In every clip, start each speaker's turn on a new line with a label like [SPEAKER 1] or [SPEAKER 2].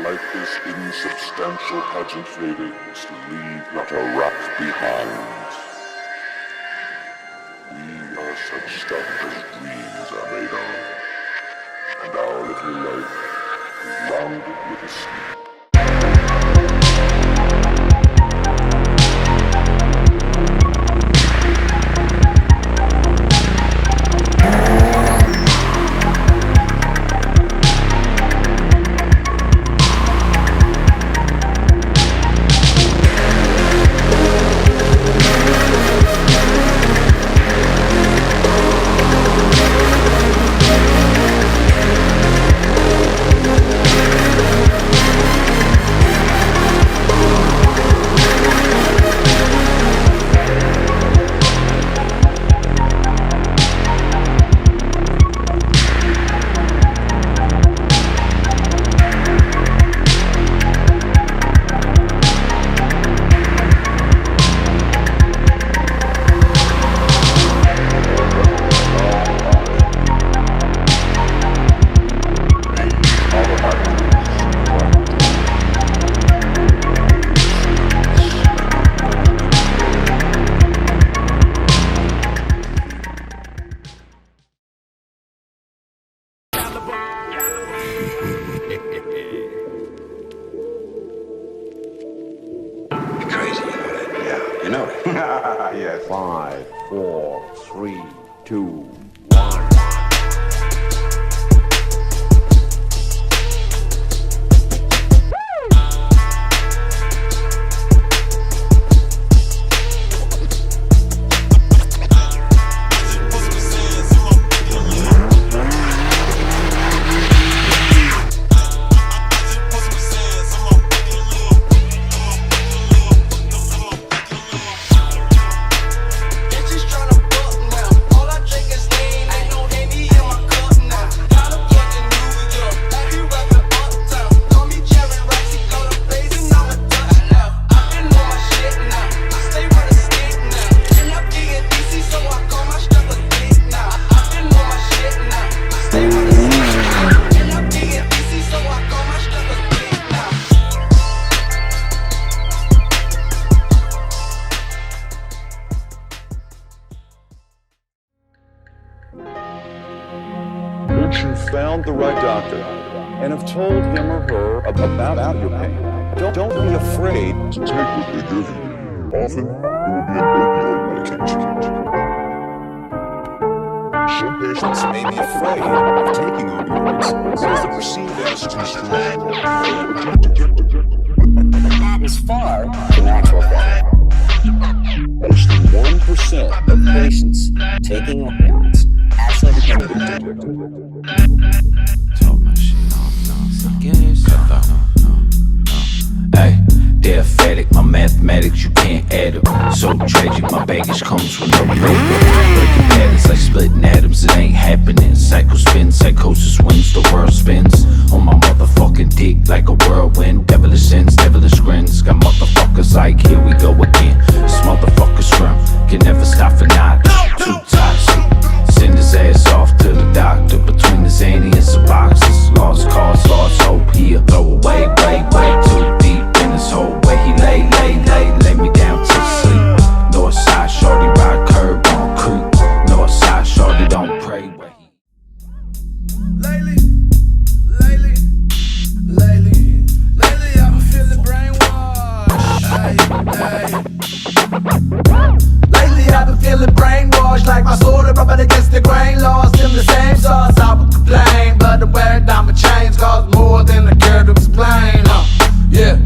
[SPEAKER 1] like this insubstantial pageant fadings, leave not a wrack behind. We are such stuff as dreams are made of, and our little life is rounded with a sleep.
[SPEAKER 2] Yes. 5, 4, 3, 2, 1.
[SPEAKER 3] You found the right doctor and have told him or her about your pain. Don't be afraid to take what they give you. Often, it will be an opioid medication. Some patients may be afraid of taking opioids because they're perceived as too strong. As far in actual fact, less than 1% of patients taking opioids actually become addicted.
[SPEAKER 4] Talk my shit, cut though. Hey, they're phatic, my mathematics you can't add up. So tragic, my baggage comes with no makeup. Breaking patterns like splitting atoms, it ain't happening. Cycle spins, psychosis wins, the world spins. On my motherfucking dick like a whirlwind. Devilish sins, devilish grins. Got motherfuckers like, here we go again. This motherfucker scrum can never stop for not. Too toxic. Send his ass off to the doctor. Between the zany and some boxes. Lost cause, lost hope here. Throw away, way too deep in his hole. Where he lay me down to sleep. North side, shorty ride curb on creep. North side, shorty don't pray where he.
[SPEAKER 5] Lately, I've been feeling brainwashed. Lately, I've been feeling brainwashed, like my soda rubbing against the grain, lost in the same sauce. I would complain, but the wear diamond chains cost more than I care to explain. Yeah.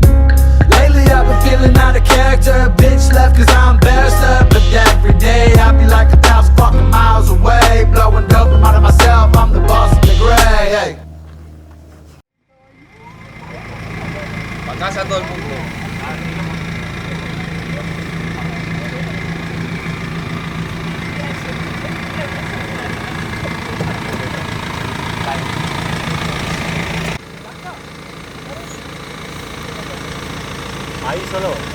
[SPEAKER 5] Lately, I've been feeling out of character. Bitch left cause I'm embarrassed her. But every day, I be like 1,000 fucking miles away. Blowing dope, I'm out of myself, I'm the boss of the gray. Hey.
[SPEAKER 6] Makasih a todo el mundo.
[SPEAKER 7] Ahí solo.